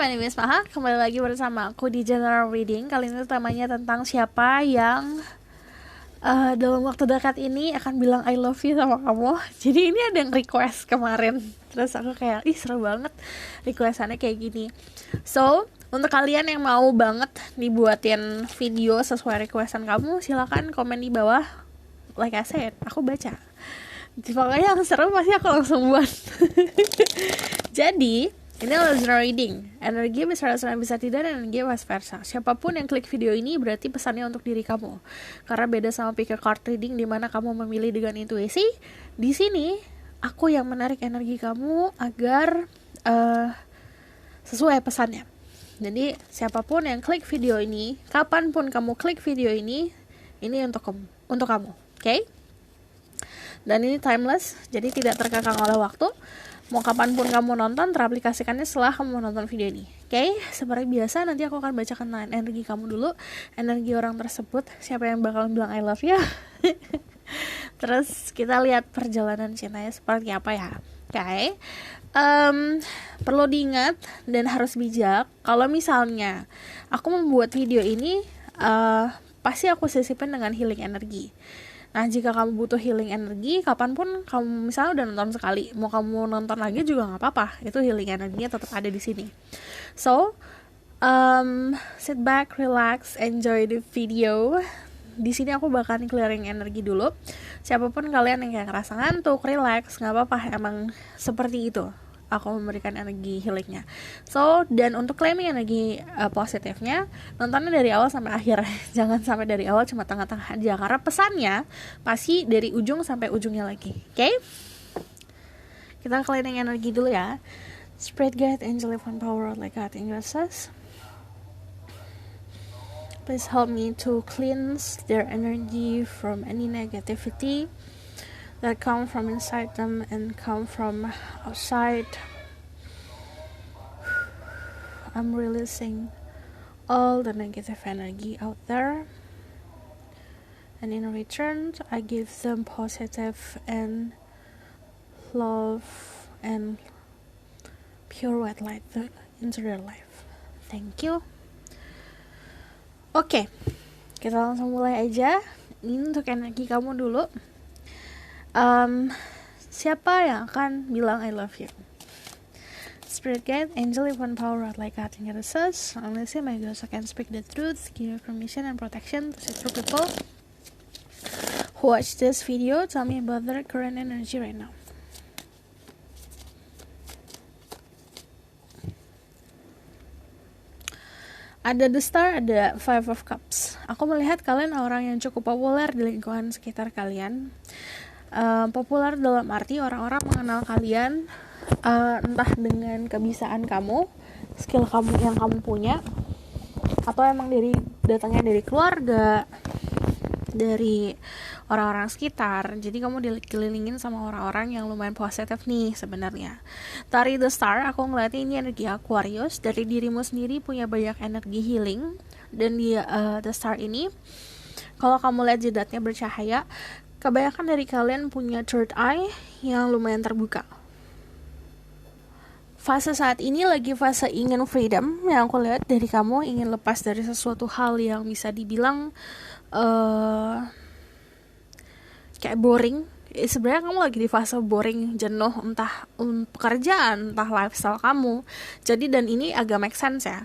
my name is Maha. Kembali lagi bersama aku di General Reading. Kali ini temanya tentang siapa yang dalam waktu dekat ini akan bilang I love you sama kamu. Jadi ini ada yang request kemarin, terus aku kayak, seru banget requestannya kayak gini. So, untuk kalian yang mau banget dibuatin video sesuai requestan kamu, silakan komen di bawah. Like I said, aku baca. Pokoknya yang seru pasti aku langsung buat. Jadi ini adalah general reading. Energi bisa tidak, dan energi vice versa. Siapapun yang klik video ini berarti pesannya untuk diri kamu. Karena beda sama pick a card reading di mana kamu memilih dengan intuisi. Di sini aku yang menarik energi kamu agar sesuai pesannya. Jadi siapapun yang klik video ini, kapanpun kamu klik video ini untuk kamu, oke? Dan ini timeless, jadi tidak terkekang oleh waktu. Mau kapanpun kamu nonton, teraplikasikannya setelah kamu nonton video ini. Oke, seperti biasa nanti aku akan bacakan energi kamu dulu, energi orang tersebut, siapa yang bakal bilang I love you. Terus kita lihat perjalanan cintanya seperti apa ya. Oke, perlu diingat dan harus bijak, kalau misalnya aku membuat video ini, pasti aku sisipin dengan healing energi. Nah, jika kamu butuh healing energi, kapanpun kamu misalnya udah nonton sekali, mau kamu nonton lagi juga nggak apa-apa, itu healing energinya tetap ada di sini. So, sit back, relax, enjoy the video. Di sini aku bakal clearing energi dulu. Siapapun kalian yang kayak ngerasa ngantuk, relax, nggak apa-apa, emang seperti itu. Aku memberikan energi healingnya. So, dan untuk claiming energi positifnya, nontonnya dari awal sampai akhir. Jangan sampai dari awal cuma tengah-tengah aja, karena pesannya pasti dari ujung sampai ujungnya lagi. Oke? Kita claiming energi dulu ya. Spirit guide, angel, divine power, like God in graces. Please help me to cleanse their energy from any negativity that come from inside them and come from outside. I'm releasing all the negative energy out there, and in return I give them positive and love and pure white light into their life. Thank you. Oke, kita langsung mulai aja. Ini untuk energi kamu dulu. Siapa yang akan bilang I love you? Spirit guide, angel, divine power, like God in graces. Only say my God so can speak the truth, give permission and protection to secure people who watch this video. Tell me about their current energy right now. Ada the star, ada five of cups. Aku melihat kalian orang yang cukup populer di lingkungan sekitar kalian. Populer dalam arti orang-orang mengenal kalian, entah dengan kebiasaan kamu, skill kamu yang kamu punya, atau emang datangnya dari keluarga, dari orang-orang sekitar. Jadi kamu dikelilingin sama orang-orang yang lumayan positif nih sebenarnya. Dari the star aku ngeliatnya ini energi Aquarius. Dari dirimu sendiri punya banyak energi healing. Dan di the star ini, kalau kamu lihat jidatnya bercahaya, kebanyakan dari kalian punya third eye yang lumayan terbuka. Fase saat ini lagi fase ingin freedom, yang aku lihat dari kamu ingin lepas dari sesuatu hal yang bisa dibilang kayak boring. Sebenarnya kamu lagi di fase boring, jenuh, entah pekerjaan, entah lifestyle kamu. Jadi dan ini agak make sense ya.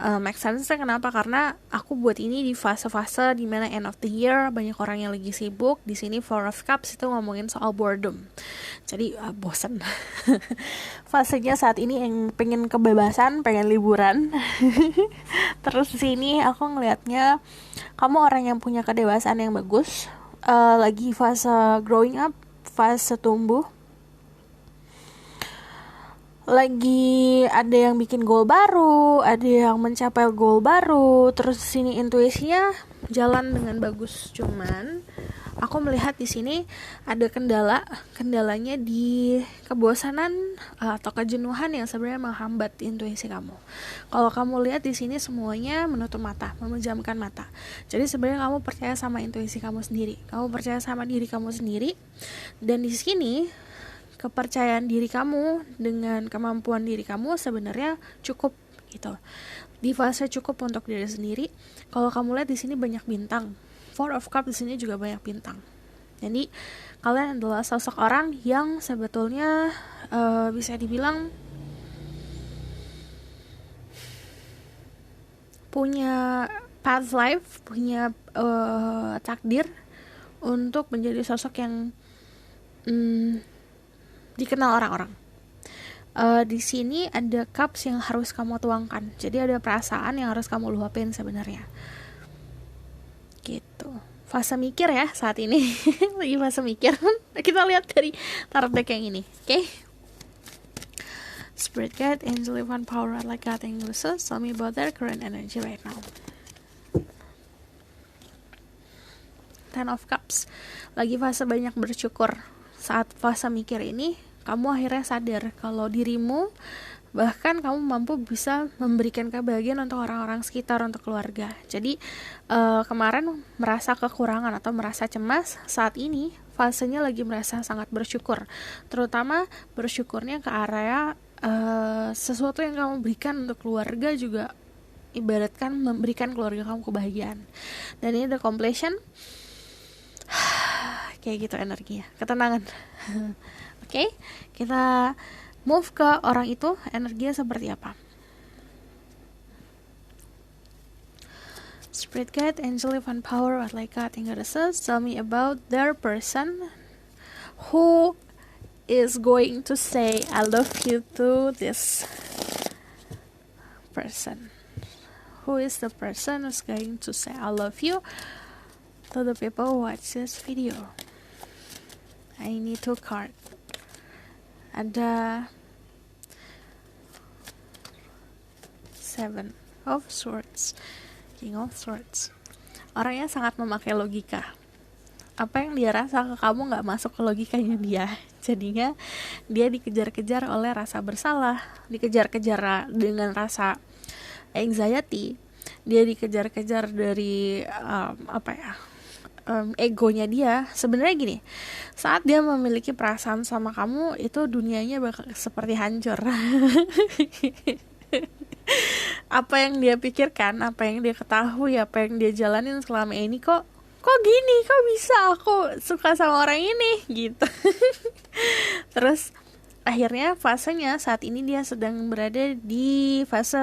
Make sense kenapa? Karena aku buat ini di fase-fase dimana end of the year, banyak orang yang lagi sibuk. Di sini Four of Cups itu ngomongin soal boredom. Jadi bosan. Fasenya saat ini yang pengen kebebasan, pengen liburan. Terus di sini aku ngelihatnya kamu orang yang punya kedewasaan yang bagus. Lagi fase growing up, fase tumbuh. Lagi ada yang bikin goal baru, ada yang mencapai goal baru. Terus di sini intuisinya jalan dengan bagus. Cuman aku melihat di sini ada kendalanya di kebosanan atau kejenuhan yang sebenarnya menghambat intuisi kamu. Kalau kamu lihat di sini semuanya menutup mata, memejamkan mata. Jadi sebenarnya kamu percaya sama intuisi kamu sendiri, kamu percaya sama diri kamu sendiri. Dan di sini kepercayaan diri kamu dengan kemampuan diri kamu sebenarnya cukup gitu. Di fase cukup untuk diri sendiri. Kalau kamu lihat di sini banyak bintang. Four of Cups di sini juga banyak bintang. Jadi kalian adalah sosok orang yang sebetulnya bisa dibilang punya path life, punya takdir untuk menjadi sosok yang dikenal orang-orang. Di sini ada cups yang harus kamu tuangkan. Jadi ada perasaan yang harus kamu luapin sebenarnya. Gitu. Fase mikir ya saat ini. Lagi fase mikir. Kita lihat dari tarot deck yang ini. Oke. Spirit Guide, Angel, Divine Power, like God, and Angels, tell me about their current energy right now. Ten of Cups. Lagi fase banyak bersyukur. Saat fase mikir ini, kamu akhirnya sadar kalau dirimu, bahkan kamu mampu bisa memberikan kebahagiaan untuk orang-orang sekitar, untuk keluarga. Jadi kemarin merasa kekurangan atau merasa cemas, saat ini fasenya lagi merasa sangat bersyukur. Terutama bersyukurnya ke area sesuatu yang kamu berikan untuk keluarga juga ibaratkan memberikan keluarga kamu kebahagiaan. Dan ini the completion. Kayak gitu energinya, ketenangan. Oke, kita move ke orang itu, energinya seperti apa. Spirit Guide, Angel, Divine Power, what like God, and Goddesses, tell me about their person who is going to say I love you to this person. Who is the person who's going to say I love you to the people who watch this video? I need 2 cards. Ada 7 of Swords, King of Swords. Orangnya sangat memakai logika. Apa yang dia rasa ke kamu gak masuk ke logikanya dia. Jadinya dia dikejar-kejar oleh rasa bersalah, dikejar-kejar dengan rasa anxiety, dia dikejar-kejar dari egonya dia. Sebenarnya gini, saat dia memiliki perasaan sama kamu, itu dunianya bakal seperti hancur. Apa yang dia pikirkan, apa yang dia ketahui, apa yang dia jalanin selama ini, kok gini, kok bisa aku suka sama orang ini gitu. Terus akhirnya fasenya saat ini dia sedang berada di fase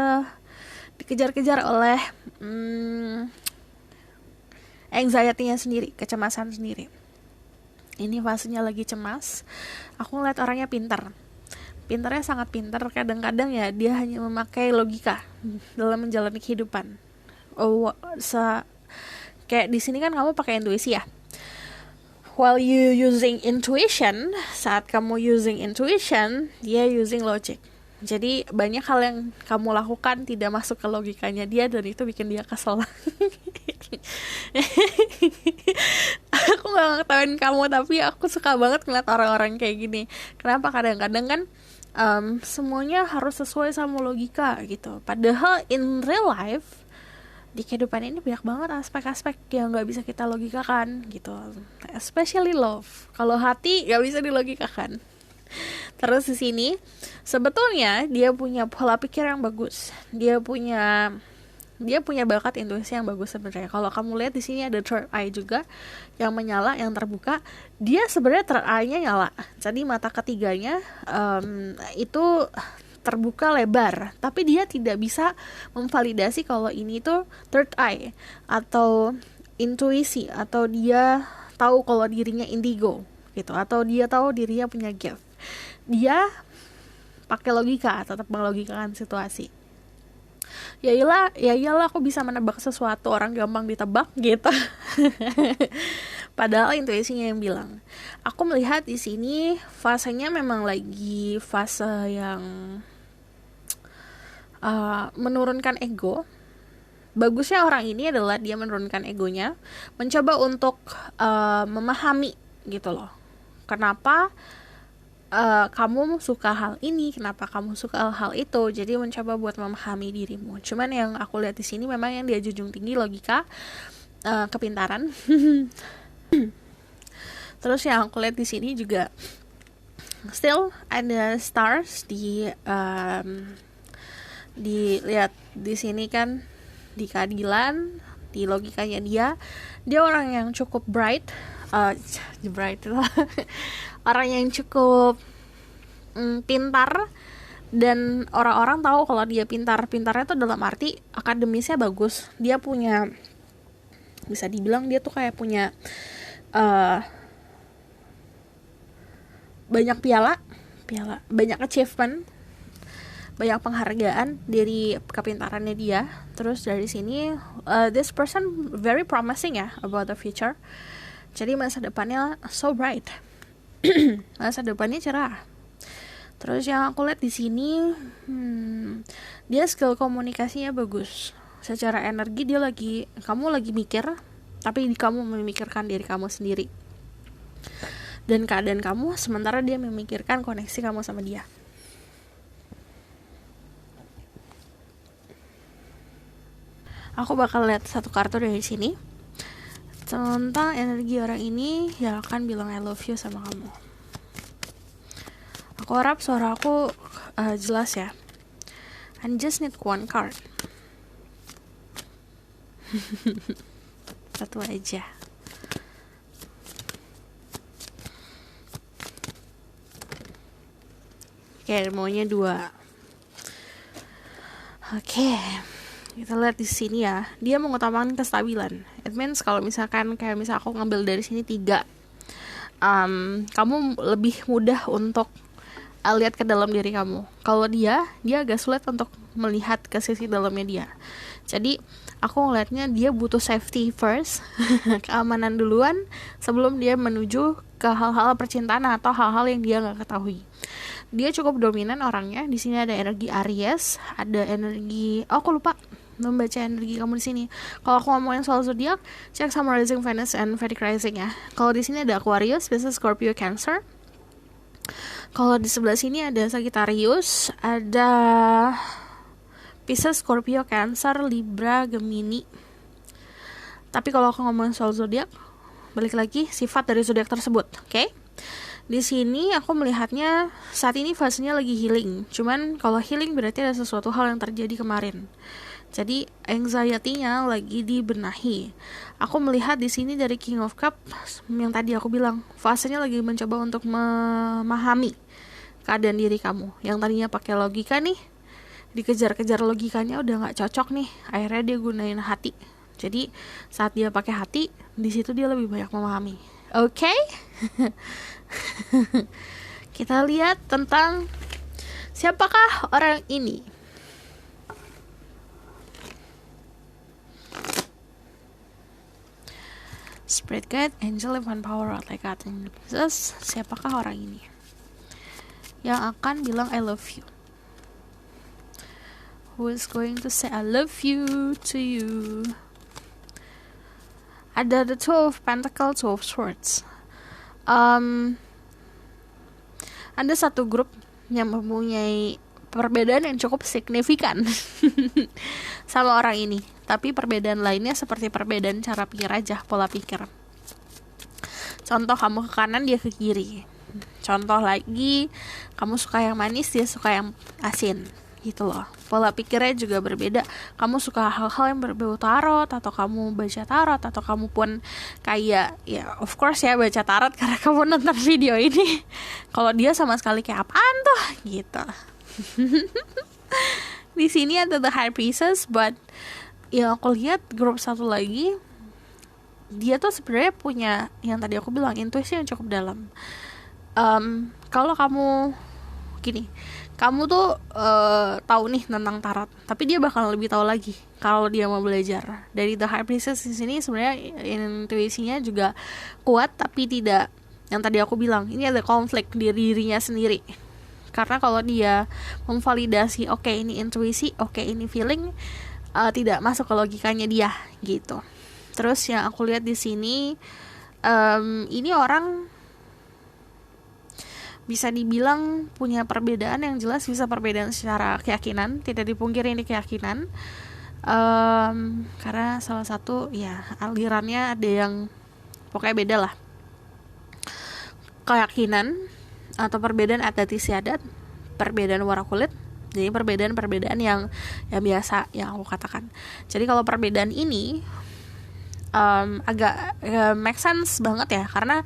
dikejar-kejar oleh anxiety-nya sendiri, kecemasan sendiri. Ini fasenya lagi cemas. Aku ngeliat orangnya pintarnya sangat pintar. Kadang-kadang ya dia hanya memakai logika dalam menjalani kehidupan. Kayak di sini kan kamu pakai intuisi ya. While you using intuition, saat kamu using intuition, dia using logic. Jadi banyak hal yang kamu lakukan tidak masuk ke logikanya dia, dan itu bikin dia kesel. Aku gak ngetawain kamu, tapi aku suka banget ngeliat orang-orang kayak gini. Kenapa? Kadang-kadang kan semuanya harus sesuai sama logika gitu. Padahal in real life, di kehidupan ini banyak banget aspek-aspek yang gak bisa kita logikakan gitu. Especially love. Kalau hati gak bisa dilogikakan. Terus di sini sebetulnya dia punya pola pikir yang bagus. Dia punya bakat intuisi yang bagus sebenarnya. Kalau kamu lihat di sini ada third eye juga yang menyala, yang terbuka. Dia sebenarnya third eye-nya nyala. Jadi mata ketiganya itu terbuka lebar, tapi dia tidak bisa memvalidasi kalau ini tuh third eye atau intuisi, atau dia tahu kalau dirinya indigo gitu, atau dia tahu dirinya punya gift. Dia pakai logika, tetap melogikakan situasi. Ya iyalah aku bisa menebak sesuatu, orang gampang ditebak gitu. Padahal intuisinya yang bilang. Aku melihat di sini fasenya memang lagi fase yang menurunkan ego. Bagusnya orang ini adalah dia menurunkan egonya, mencoba untuk memahami gitu loh. Kenapa kamu suka hal ini, kenapa kamu suka hal itu. Jadi mencoba buat memahami dirimu. Cuman yang aku lihat di sini memang yang dia junjung tinggi logika, kepintaran. Terus yang aku lihat di sini juga still ada stars di dilihat di sini kan, di keadilan, di logikanya dia orang yang cukup bright orang yang cukup pintar, dan orang-orang tahu kalau dia pintarnya tuh dalam arti akademisnya bagus. Dia punya, bisa dibilang dia tuh kayak punya banyak piala, banyak achievement, banyak penghargaan dari kepintarannya dia. Terus dari sini this person very promising ya about the future. Jadi masa depannya so bright. Masa depannya cerah. Terus yang aku lihat di sini, dia skill komunikasinya bagus. Secara energi kamu lagi mikir, tapi kamu memikirkan diri kamu sendiri dan keadaan kamu, sementara dia memikirkan koneksi kamu sama dia. Aku bakal lihat satu kartu dari sini tentang energi orang ini yang akan bilang I love you sama kamu. Aku harap suara aku jelas ya. I just need one card. Satu aja. Oke, maunya 2. Oke. Kita lihat di sini ya. Dia mengutamakan kestabilan. It means kalau misalkan kayak misal aku ngambil dari sini 3, kamu lebih mudah untuk lihat ke dalam diri kamu. Kalau dia agak sulit untuk melihat ke sisi dalamnya dia. Jadi aku ngelihatnya dia butuh safety first, keamanan duluan sebelum dia menuju ke hal-hal percintaan atau hal-hal yang dia nggak ketahui. Dia cukup dominan orangnya. Di sini ada energi Aries, ada energi, aku lupa membaca energi kamu di sini. Kalau aku ngomongin soal zodiak, cek sama rising Venus and Vedic rising ya. Kalau di sini ada Aquarius, Pisces, Scorpio, Cancer. Kalau di sebelah sini ada Sagittarius, ada Pisces, Scorpio, Cancer, Libra, Gemini. Tapi kalau aku ngomongin soal zodiak, balik lagi sifat dari zodiak tersebut, oke? Di sini aku melihatnya saat ini fasenya lagi healing. Cuman kalau healing berarti ada sesuatu hal yang terjadi kemarin. Jadi anxiety-nya lagi dibenahi. Aku melihat di sini dari King of Cups yang tadi aku bilang, fasenya lagi mencoba untuk memahami keadaan diri kamu. Yang tadinya pakai logika nih, dikejar-kejar logikanya udah nggak cocok nih. Akhirnya dia gunain hati. Jadi saat dia pakai hati, di situ dia lebih banyak memahami. Oke? Kita lihat tentang siapakah orang ini. Spirit guide, angel, divine power, like Archangel Jesus. Siapakah orang ini yang akan bilang I love you? Who is going to say I love you to you? Ada the Two of Pentacles, Two of Swords. Ada satu grup yang mempunyai perbedaan yang cukup signifikan sama orang ini. Tapi perbedaan lainnya seperti perbedaan cara pikir aja, pola pikir. Contoh, kamu ke kanan, dia ke kiri. Contoh lagi, kamu suka yang manis, dia suka yang asin. Gitu loh. Pola pikirnya juga berbeda. Kamu suka hal-hal yang berbau tarot, atau kamu baca tarot, atau kamu pun kayak, ya of course ya baca tarot karena kamu nonton video ini. Kalau dia sama sekali kayak apaan tuh gitu. Di sini ada the High Priestess, but yang aku lihat grup satu lagi, dia tuh sebenarnya punya yang tadi aku bilang, intuisi yang cukup dalam. Kalau kamu gini, kamu tuh tahu nih tentang tarot, tapi dia bakal lebih tahu lagi kalau dia mau belajar. Dari the High Priestess di sini sebenarnya intuisinya juga kuat, tapi tidak yang tadi aku bilang. Ini ada konflik di dirinya sendiri. Karena kalau dia memvalidasi, oke, ini intuisi, oke, ini feeling, tidak masuk ke logikanya dia gitu. Terus yang aku lihat di sini, ini orang bisa dibilang punya perbedaan yang jelas, bisa perbedaan secara keyakinan, tidak dipungkiri ini keyakinan, karena salah satu ya alirannya ada yang pokoknya beda lah, keyakinan atau perbedaan adat istiadat, perbedaan warna kulit, Jadi perbedaan-perbedaan yang biasa yang aku katakan. Jadi kalau perbedaan ini agak make sense banget ya, karena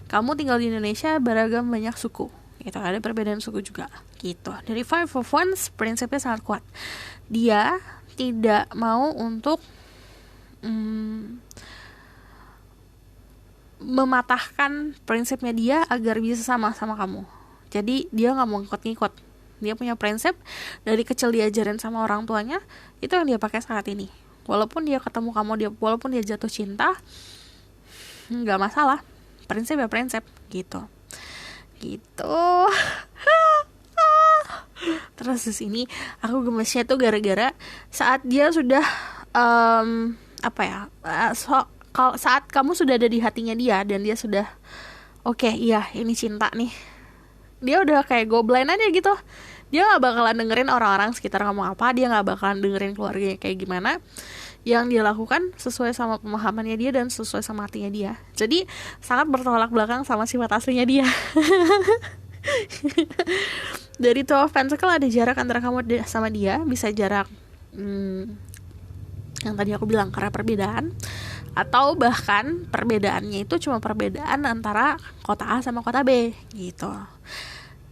kamu tinggal di Indonesia, beragam banyak suku gitu, ada perbedaan suku juga gitu. Dari Five of Wands prinsipnya sangat kuat. Dia tidak mau untuk mematahkan prinsipnya dia agar bisa sama kamu. Jadi dia nggak mau ngikut-ngikut. Dia punya prinsip, dari kecil diajarin sama orang tuanya, itu yang dia pakai saat ini. Walaupun dia ketemu kamu, walaupun dia jatuh cinta, nggak masalah. Prinsip ya prinsip gitu. Terus di sini aku gemesnya tuh gara-gara saat dia sudah saat kamu sudah ada di hatinya dia dan dia sudah oke, iya ini cinta nih, dia udah kayak go blind aja gitu. Dia gak bakalan dengerin orang-orang sekitar ngomong apa, dia gak bakalan dengerin keluarganya kayak gimana. Yang dia lakukan sesuai sama pemahamannya dia dan sesuai sama hatinya dia. Jadi sangat bertolak belakang sama sifat aslinya dia. Dari Two of Pentacles ada jarak antara kamu sama dia, bisa jarak yang tadi aku bilang karena perbedaan, atau bahkan perbedaannya itu cuma perbedaan antara kota A sama kota B gitu,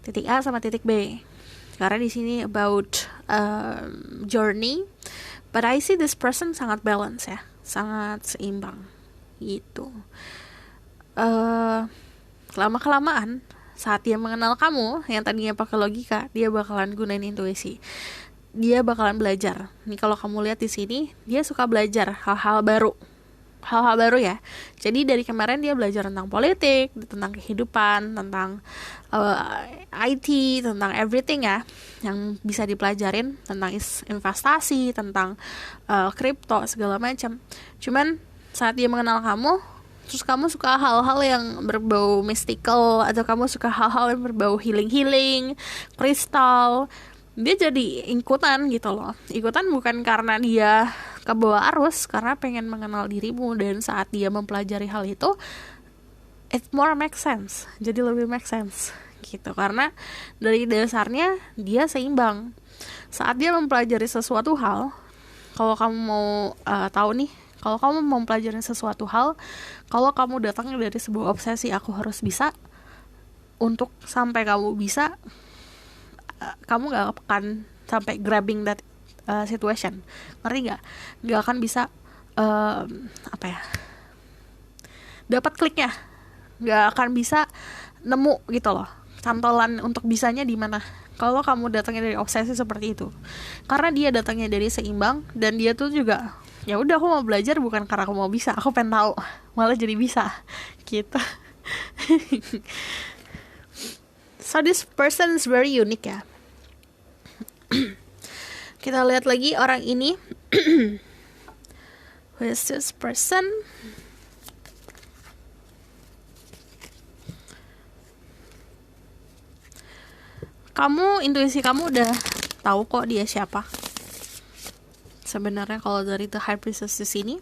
titik A sama titik B. Karena di sini about journey, but I see this person sangat balance ya, sangat seimbang gitu. Lama-kelamaan saat dia mengenal kamu yang tadinya pakai logika, dia bakalan gunain intuisi. Dia bakalan belajar. Nih kalau kamu lihat di sini, dia suka belajar hal-hal baru ya. Jadi dari kemarin dia belajar tentang politik, tentang kehidupan, tentang IT, tentang everything ya, yang bisa dipelajarin, tentang investasi, tentang kripto, segala macam. Cuman saat dia mengenal kamu, terus kamu suka hal-hal yang berbau mystical, atau kamu suka hal-hal yang berbau healing, kristal, dia jadi ikutan gitu loh. Ikutan bukan karena dia kebawa arus, karena pengen mengenal dirimu. Dan saat dia mempelajari hal itu, it more make sense, jadi lebih make sense gitu. Karena dari dasarnya dia seimbang. Saat dia mempelajari sesuatu hal, kalau kamu mau tahu nih, kalau kamu mempelajari sesuatu hal, kalau kamu datangnya dari sebuah obsesi, aku harus bisa, untuk sampai kamu bisa, kamu gak akan sampai grabbing that situation, ngerti gak? Gak akan bisa dapat kliknya, gak akan bisa nemu gitu loh, cantolan untuk bisanya di mana kalau kamu datangnya dari obsesi seperti itu. Karena dia datangnya dari seimbang, dan dia tuh juga ya udah, aku mau belajar bukan karena aku mau bisa, aku pengen tahu, malah jadi bisa gitu. So this person is very unique ya. Kita lihat lagi orang ini. Who is this person? Intuisi kamu udah tahu kok dia siapa. Sebenarnya kalau dari The High Priestess di sini,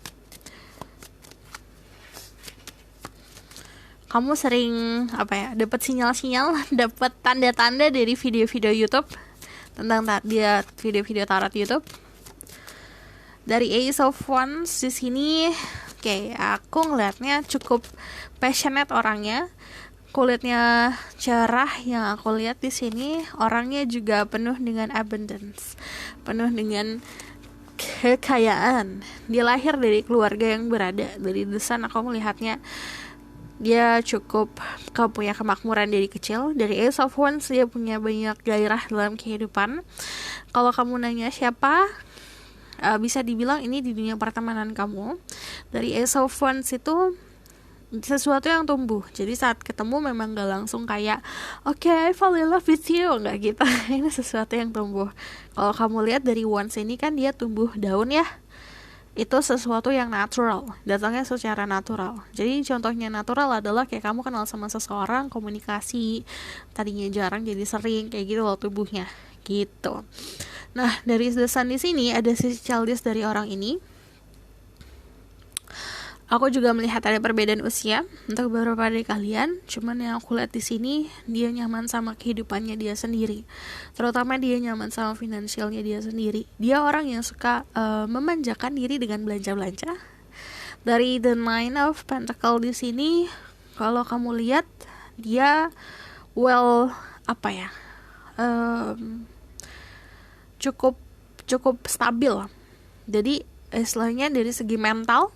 kamu sering dapat sinyal-sinyal, dapat tanda-tanda dari video-video YouTube tentang dia, video-video tarot YouTube. Dari Ace of Wands di sini, aku ngelihatnya cukup passionate orangnya. Kulitnya cerah, yang aku lihat di sini orangnya juga penuh dengan abundance, penuh dengan kekayaan. Dia lahir dari keluarga yang berada. Dari desain aku melihatnya dia cukup punya kemakmuran dari kecil. Dari Ace of Wands dia punya banyak gairah dalam kehidupan. Kalau kamu nanya siapa, bisa dibilang ini di dunia pertemanan kamu. Dari Ace of Wands itu sesuatu yang tumbuh. Jadi saat ketemu memang gak langsung kayak I fall in love with you, gak gitu. Ini sesuatu yang tumbuh. Kalau kamu lihat dari Wands ini kan dia tumbuh daun ya, itu sesuatu yang natural, datangnya secara natural. Jadi contohnya natural adalah kayak kamu kenal sama seseorang, komunikasi tadinya jarang jadi sering, kayak gitu loh tubuhnya gitu. Nah dari desain di sini ada sisi childish dari orang ini. Aku juga melihat ada perbedaan usia untuk beberapa dari kalian. Cuman yang aku lihat di sini, dia nyaman sama kehidupannya dia sendiri. Terutama dia nyaman sama finansialnya dia sendiri. Dia orang yang suka memanjakan diri dengan belanja-belanja. Dari the Nine of Pentacle di sini, kalau kamu lihat dia cukup stabil. Jadi istilahnya dari segi mental,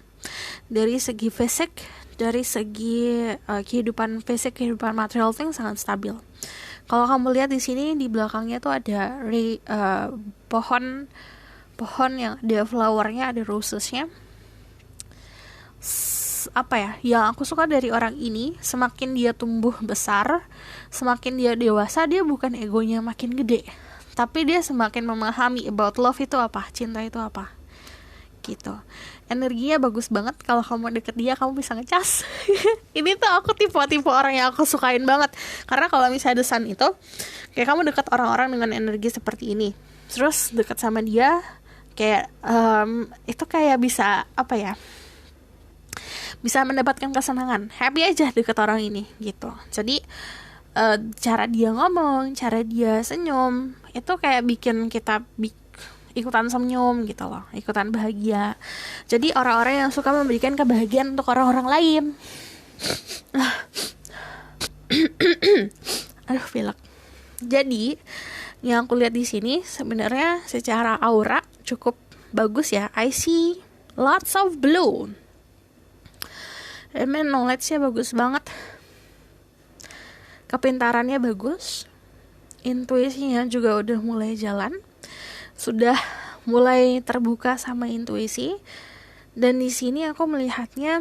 dari segi fisik, dari segi kehidupan fisik, kehidupan material thing sangat stabil. Kalau kamu lihat di sini di belakangnya tuh ada pohon yang ada flowernya, ada rosesnya. Yang aku suka dari orang ini, semakin dia tumbuh besar, semakin dia dewasa, dia bukan egonya makin gede, tapi dia semakin memahami about love itu apa, cinta itu apa, gitu. Energinya bagus banget. Kalau kamu deket dia, kamu bisa ngecas. Ini tuh aku tipe orang yang aku sukain banget. Karena kalau misalnya The Sun itu, kayak kamu deket orang-orang dengan energi seperti ini, terus deket sama dia, kayak itu kayak bisa bisa mendapatkan kesenangan, happy aja deket orang ini, gitu. Jadi cara dia ngomong, cara dia senyum, itu kayak bikin kita ikutan senyum gitu loh, ikutan bahagia. Jadi orang-orang yang suka memberikan kebahagiaan untuk orang-orang lain. Aduh, pilek. Jadi yang aku lihat di sini sebenarnya secara aura cukup bagus ya. I see lots of blue. Knowledge-nya bagus banget. Kepintarannya bagus. Intuisinya juga udah mulai jalan. Sudah mulai terbuka sama intuisi. Dan di sini aku melihatnya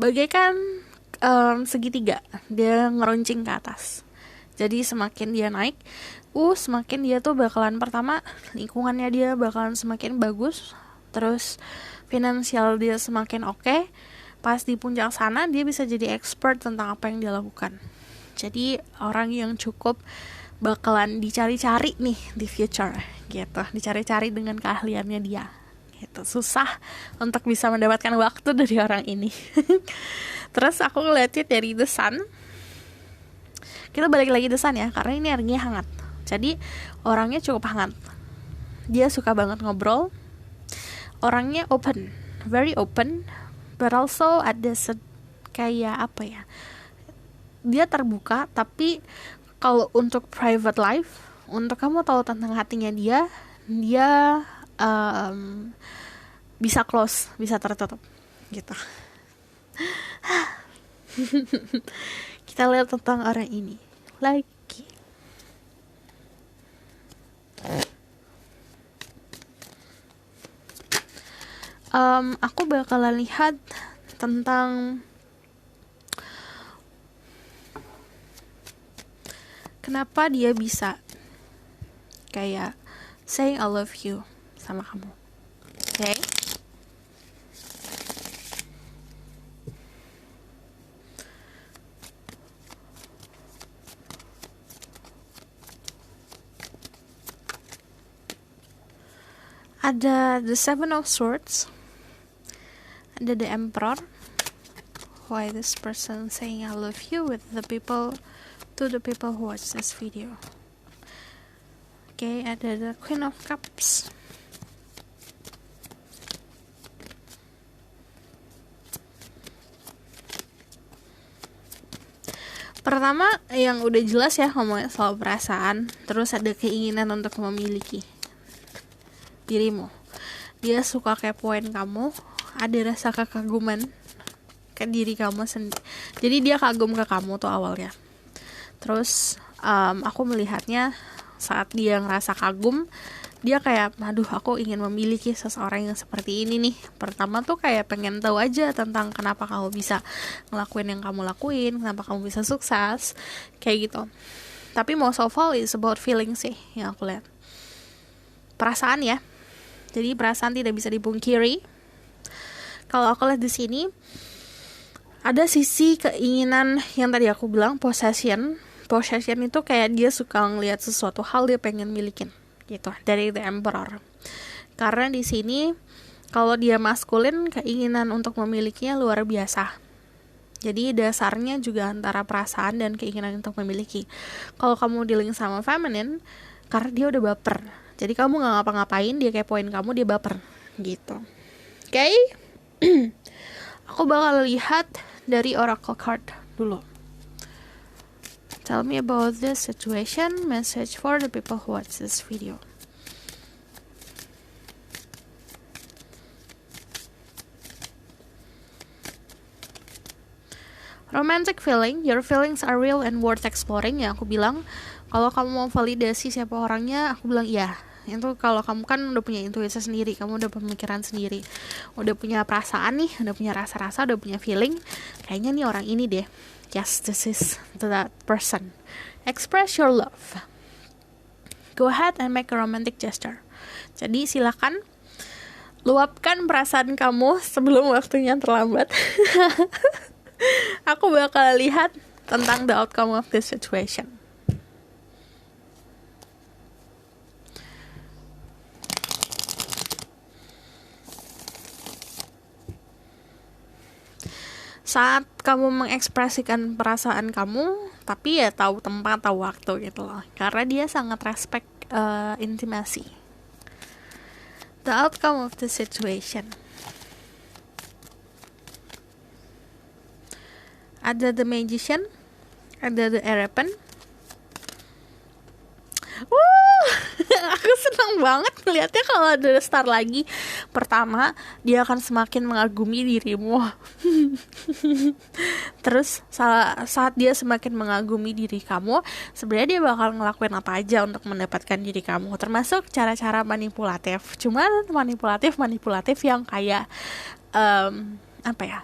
bagaikan segitiga, dia ngeruncing ke atas. Jadi semakin dia naik, semakin dia tuh bakalan, pertama lingkungannya dia bakalan semakin bagus, terus finansial dia semakin oke. Pas di puncak sana dia bisa jadi expert tentang apa yang dia lakukan. Jadi orang yang cukup bakalan dicari-cari nih di future, gitu, dicari-cari dengan keahliannya dia, gitu. Susah untuk bisa mendapatkan waktu dari orang ini. Terus aku ngeliatnya dari The Sun. Kita balik lagi The Sun ya, karena ini energinya hangat. Jadi orangnya cukup hangat. Dia suka banget ngobrol. Orangnya open, very open, but also ada dia terbuka, tapi kalau untuk private life, untuk kamu tahu tentang hatinya dia bisa close, bisa tertutup, gitu. Kita lihat tentang orang ini lagi. Aku bakalan lihat tentang kenapa dia bisa kayak saying I love you sama kamu. Okay? Ada the Seven of Swords, ada the Emperor. Why this person saying I love you with the people, to the people who watch this video. Okay, ada the Queen of Cups. Pertama yang udah jelas ya, ngomongnya soal perasaan, terus ada keinginan untuk memiliki dirimu. Dia suka kepoin kamu, ada rasa kekaguman ke diri kamu sendiri. Jadi dia kagum ke kamu tuh awalnya. Terus aku melihatnya saat dia ngerasa kagum, dia kayak, aduh aku ingin memiliki seseorang yang seperti ini nih. Pertama tuh kayak pengen tahu aja tentang kenapa kamu bisa ngelakuin yang kamu lakuin, kenapa kamu bisa sukses, kayak gitu. Tapi most of all is about feeling sih yang aku lihat. Perasaan ya. Jadi perasaan tidak bisa dipungkiri. Kalau aku lihat di sini ada sisi keinginan yang tadi aku bilang, possession. Possession itu kayak dia suka ngelihat sesuatu hal dia pengen milikin, gitu, dari the Emperor. Karena di sini Kalau dia maskulin, keinginan untuk memilikinya luar biasa. Jadi dasarnya juga antara perasaan dan keinginan untuk memiliki. Kalau kamu dealing sama feminine, karena dia udah baper. Jadi kamu gak ngapa-ngapain, dia kepoin kamu, dia baper gitu. Oke? Aku bakal lihat dari oracle card dulu. Tell me about this situation. Message for the people who watch this video. Romantic feeling, your feelings are real and worth exploring. Ya aku bilang, kalau kamu mau validasi siapa orangnya, aku bilang iya. Itu kalau kamu kan udah punya intuisi sendiri, kamu udah pemikiran sendiri, udah punya perasaan nih, udah punya rasa-rasa, udah punya feeling, kayaknya nih orang ini deh. Yes, this is that person. Express your love. Go ahead and make a romantic gesture. Jadi silakan luapkan perasaan kamu sebelum waktunya terlambat. Aku bakal lihat tentang the outcome of this situation. Saat kamu mengekspresikan perasaan kamu, tapi ya tahu tempat, tahu waktu gitu loh. Karena dia sangat respect intimasi. The outcome of the situation. Ada the magician, ada the Hierophant. Aku senang banget melihatnya kalau ada star lagi. Pertama, dia akan semakin mengagumi dirimu. Terus saat dia semakin mengagumi diri kamu, sebenarnya dia bakal ngelakuin apa aja untuk mendapatkan diri kamu, termasuk cara-cara manipulatif. Cuman manipulatif yang kayak apa ya?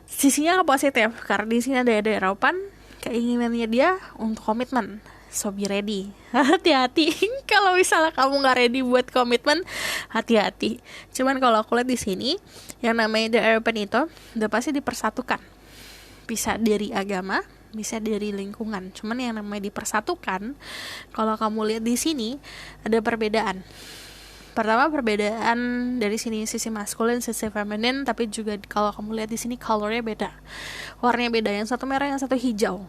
Sisinya positif, karena di sini ada Hierophant, keinginannya dia untuk komitmen. So be ready. Hati-hati. Kalau misalnya kamu nggak ready buat komitmen, hati-hati. Cuman kalau aku lihat di sini, yang namanya the Hierophant itu udah pasti dipersatukan. Bisa dari agama, bisa dari lingkungan. Cuman yang namanya dipersatukan, kalau kamu lihat di sini ada perbedaan. Pertama, perbedaan dari sini sisi maskulin, sisi feminin, tapi juga kalau kamu lihat di sini colornya beda. Warnanya beda, yang satu merah, yang satu hijau.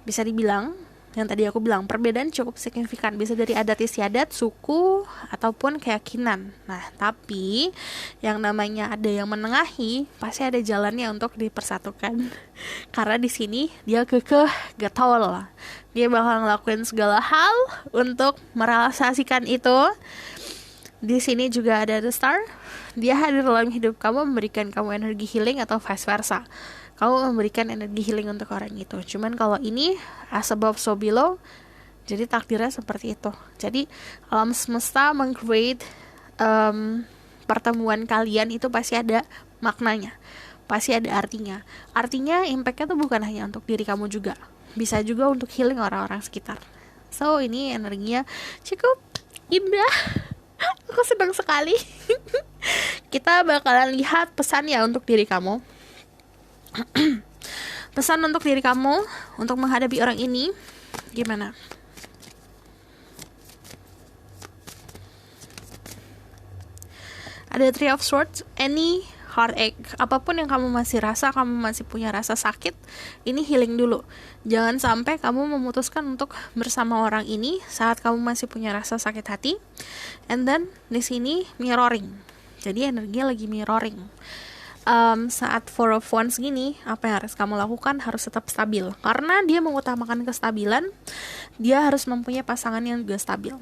Bisa dibilang, yang tadi aku bilang, perbedaan cukup signifikan. Bisa dari adat istiadat, suku, ataupun keyakinan. Nah, tapi yang namanya ada yang menengahi, pasti ada jalannya untuk dipersatukan. Karena di sini dia kekeh, getol. Dia bakal ngelakuin segala hal untuk merealisasikan itu. Di sini juga ada the star. Dia hadir dalam hidup kamu, memberikan kamu energi healing atau vice versa. Kamu memberikan energi healing untuk orang itu. Cuman kalau ini as above so below, jadi takdirnya seperti itu. Jadi alam semesta meng-create pertemuan kalian itu pasti ada maknanya, pasti ada artinya. Artinya impactnya tuh bukan hanya untuk diri kamu juga, bisa juga untuk healing orang-orang sekitar. So ini energinya cukup indah. Aku senang sekali. Kita bakalan lihat pesan ya untuk diri kamu. Pesan untuk diri kamu untuk menghadapi orang ini gimana? Ada Three of Swords. Any heartache, apapun yang kamu masih rasa, kamu masih punya rasa sakit, ini healing dulu. Jangan sampai kamu memutuskan untuk bersama orang ini saat kamu masih punya rasa sakit hati. And then di sini mirroring. Jadi energinya lagi mirroring. Saat Four of Wands gini, apa yang harus kamu lakukan? Harus tetap stabil. Karena dia mengutamakan kestabilan, dia harus mempunyai pasangan yang juga stabil.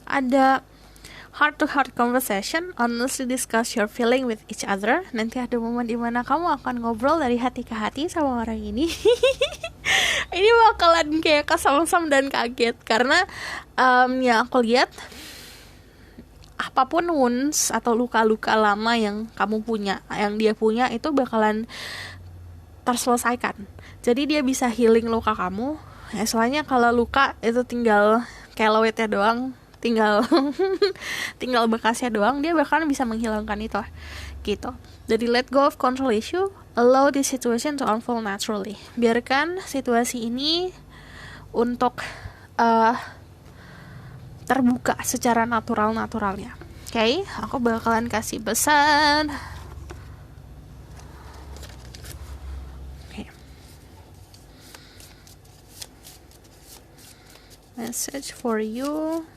Ada heart-to-heart conversation, honestly discuss your feeling with each other. Nanti ada momen dimana kamu akan ngobrol dari hati ke hati sama orang ini. Ini bakalan kayak kesam-sam dan kaget. Karena yang aku lihat, apapun wounds atau luka-luka lama yang kamu punya, yang dia punya, itu bakalan terselesaikan. Jadi dia bisa healing luka kamu. Soalnya kalau luka itu tinggal keloidnya doang, tinggal tinggal bekasnya doang, dia bahkan bisa menghilangkan itu gitu. Jadi let go of control issue, allow this situation to unfold naturally. Biarkan situasi ini untuk terbuka secara naturalnya. Oke, aku bakalan kasih pesan. Message for you.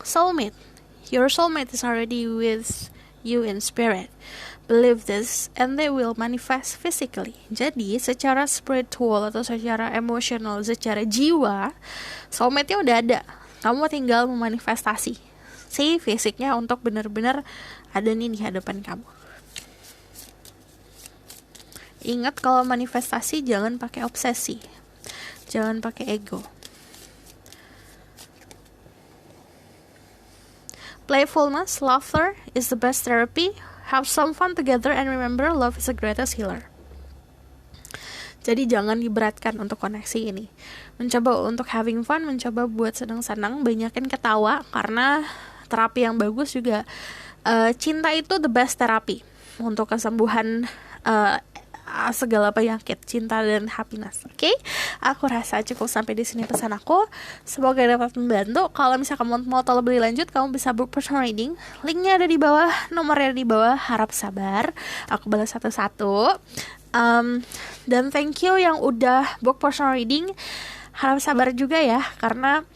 Soulmate. Your soulmate is already with you in spirit. Believe this and they will manifest physically. Jadi secara spiritual atau secara emosional, secara jiwa, soulmate-nya udah ada. Kamu tinggal memanifestasi si fisiknya untuk benar-benar ada nih di hadapan kamu. Ingat kalau manifestasi jangan pakai obsesi, jangan pakai ego. Playfulness, laughter is the best therapy. Have some fun together and remember love is the greatest healer. Jadi jangan diberatkan untuk koneksi ini. Mencoba untuk having fun, mencoba buat senang-senang, banyakin ketawa karena terapi yang bagus juga. Cinta itu the best terapi untuk kesembuhan segala penyakit, cinta dan happiness. Oke? Aku rasa cukup sampai di sini pesan aku. Semoga dapat membantu. Kalau misalnya kamu mau tahu lebih lanjut, kamu bisa book personal reading. Linknya ada di bawah, nomornya ada di bawah. Harap sabar, aku balas satu-satu. Dan thank you yang udah book personal reading. Harap sabar juga ya, karena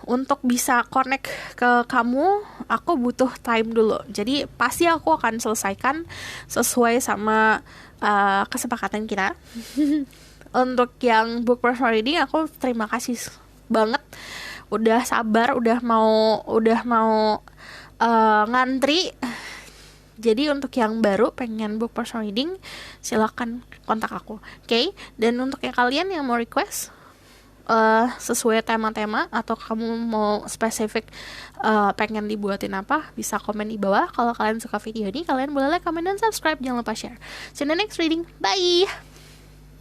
untuk bisa connect ke kamu, aku butuh time dulu. Jadi pasti aku akan selesaikan sesuai sama kesepakatan kita. Untuk yang book personal reading, aku terima kasih banget udah sabar, udah mau ngantri. Jadi untuk yang baru pengen book personal reading, silakan kontak aku. Oke? Dan untuk yang kalian yang mau request sesuai tema-tema atau kamu mau spesifik pengen dibuatin apa, bisa komen di bawah. Kalau kalian suka video ini, kalian boleh like, comment, dan subscribe. Jangan lupa share. See you in the next reading. Bye!